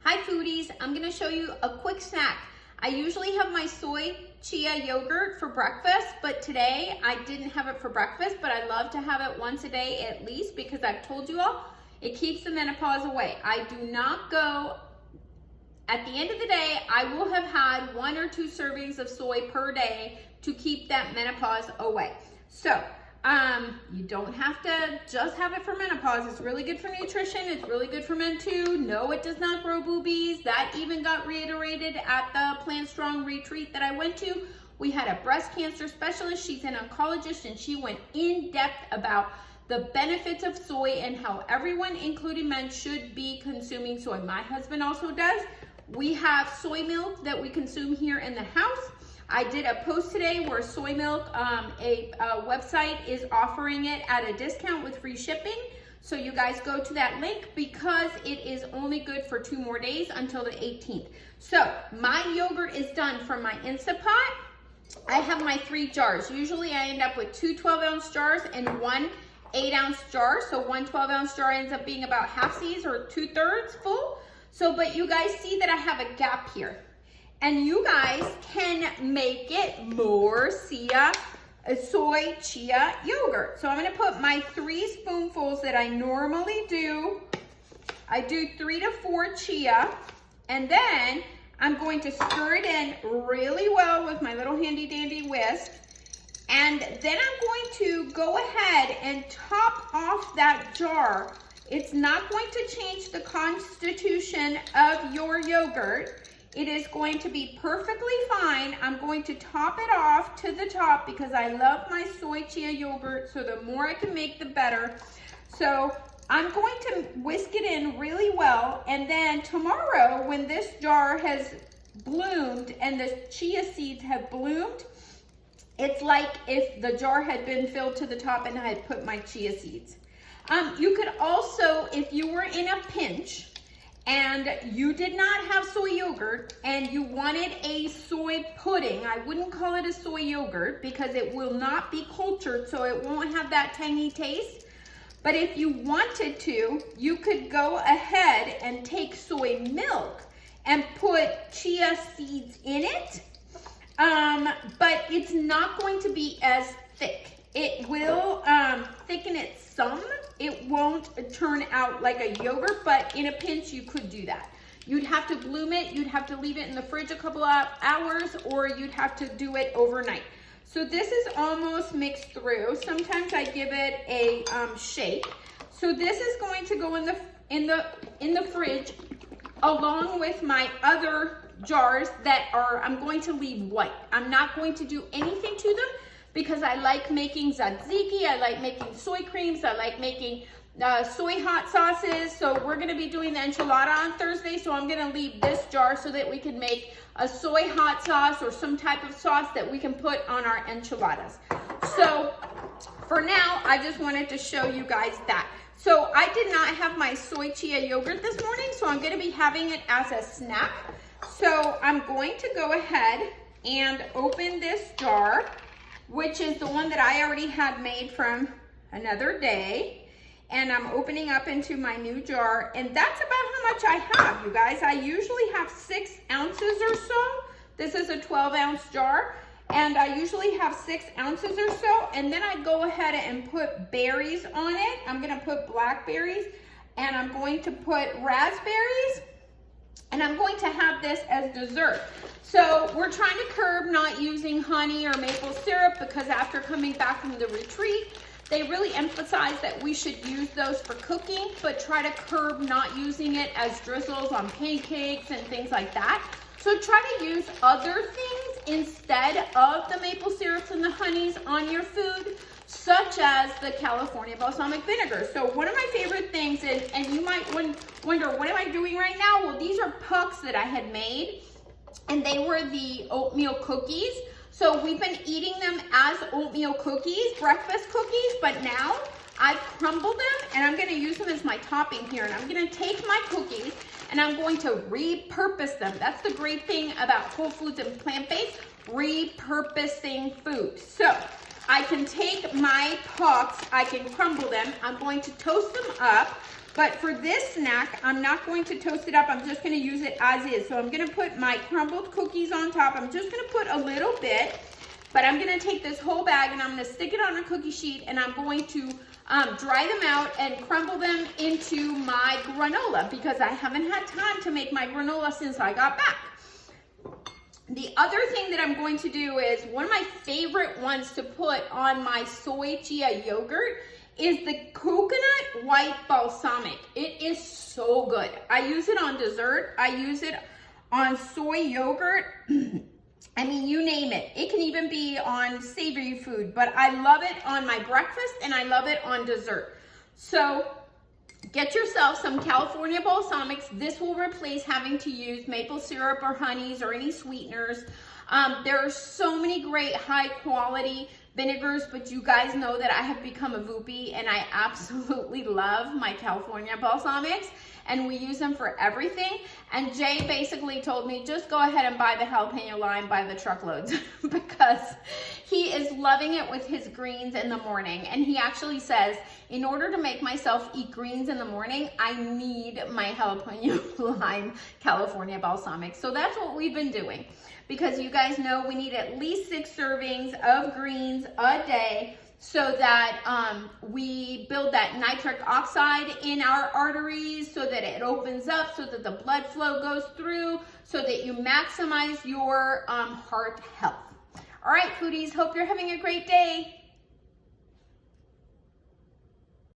Hi foodies, I'm gonna show you a quick snack. I usually have my soy chia yogurt for breakfast, but today I didn't have it for breakfast, but I love to have it once a day at least because I've told you all, it keeps the menopause away. I do not go, at the end of the day, I will have had 1 or 2 servings of soy per day to keep that menopause away. So, you don't have to just have it for menopause. It's really good for nutrition. It's really good for men too. No, it does not grow boobies. That even got reiterated at the Plant Strong retreat that I went to. We had a breast cancer specialist. She's an oncologist and she went in depth about the benefits of soy and how everyone, including men, should be consuming soy. My husband also does. We have soy milk that we consume here in the house. I did a post today where soy milk, a website is offering it at a discount with free shipping. So you guys go to that link because it is only good for 2 more days until the 18th. So my yogurt is done from my Instapot. I have my 3 jars. Usually I end up with 2 12-ounce jars and 1 8-ounce jar. So 1 12-ounce jar ends up being about half these or 2/3 full. So, but you guys see that I have a gap here. And you guys can make it more soy chia yogurt. So I'm gonna put my 3 spoonfuls that I normally do. I do 3 to 4 chia, and then I'm going to stir it in really well with my little handy dandy whisk. And then I'm going to go ahead and top off that jar. It's not going to change the constitution of your yogurt. It is going to be perfectly fine. I'm going to top it off to the top because I love my soy chia yogurt, so the more I can make, the better. So I'm going to whisk it in really well, and then tomorrow when this jar has bloomed and the chia seeds have bloomed, it's like if the jar had been filled to the top and I had put my chia seeds. You could also, if you were in a pinch, and you did not have soy yogurt and you wanted a soy pudding, I wouldn't call it a soy yogurt because it will not be cultured, so it won't have that tangy taste. But if you wanted to, you could go ahead and take soy milk and put chia seeds in it, but it's not going to be as thick. It will thicken it some. It won't turn out like a yogurt, but in a pinch you could do that. You'd have to bloom it, you'd have to leave it in the fridge a couple of hours, or you'd have to do it overnight. So this is almost mixed through. Sometimes I give it a shake. So this is going to go in the fridge along with my other jars that are, I'm going to leave white. I'm not going to do anything to them, because I like making tzatziki, I like making soy creams, I like making soy hot sauces. So we're gonna be doing the enchilada on Thursday, so I'm gonna leave this jar so that we can make a soy hot sauce or some type of sauce that we can put on our enchiladas. So for now, I just wanted to show you guys that. So I did not have my soy chia yogurt this morning, so I'm gonna be having it as a snack. So I'm going to go ahead and open this jar, which is the one that I already had made from another day. And I'm opening up into my new jar, and that's about how much I have, you guys. I usually have 6 ounces or so. This is a 12-ounce jar, and I usually have 6 ounces or so. And then I go ahead and put berries on it. I'm gonna put blackberries, and I'm going to put raspberries, and I'm going to have this as dessert. So we're trying to curb not using honey or maple syrup because after coming back from the retreat, they really emphasize that we should use those for cooking, but try to curb not using it as drizzles on pancakes and things like that. So try to use other things instead of the maple syrups and the honeys on your food, such as the California balsamic vinegar. So one of my favorite things, and you might wonder, what am I doing right now? Well, these are pucks that I had made, and they were the oatmeal cookies. So we've been eating them as oatmeal cookies, breakfast cookies, but now I've crumbled them and I'm gonna use them as my topping here. And I'm gonna take my cookies and I'm going to repurpose them. That's the great thing about whole foods and plant-based, repurposing food. So I can take my pucks, I can crumble them. I'm going to toast them up. But for this snack, I'm not going to toast it up. I'm just gonna use it as is. So I'm gonna put my crumbled cookies on top. I'm just gonna put a little bit, but I'm gonna take this whole bag and I'm gonna stick it on a cookie sheet and I'm going to dry them out and crumble them into my granola because I haven't had time to make my granola since I got back. The other thing that I'm going to do is one of my favorite ones to put on my soy chia yogurt is the coconut white balsamic. It is so good. I use it on dessert. I use it on soy yogurt. I mean, you name it. It can even be on savory food, but I love it on my breakfast and I love it on dessert. So get yourself some California balsamics. This will replace having to use maple syrup or honeys or any sweeteners. There are so many great high quality vinegars, but you guys know that I have become a VUPI and I absolutely love my California balsamics and we use them for everything. And Jay basically told me, just go ahead and buy the jalapeno lime by the truckloads because he is loving it with his greens in the morning. And he actually says, in order to make myself eat greens in the morning, I need my jalapeno lime California balsamic. So that's what we've been doing because you guys know we need at least 6 servings of greens a day so that we build that nitric oxide in our arteries so that it opens up, so that the blood flow goes through, so that you maximize your heart health. All right, foodies, hope you're having a great day.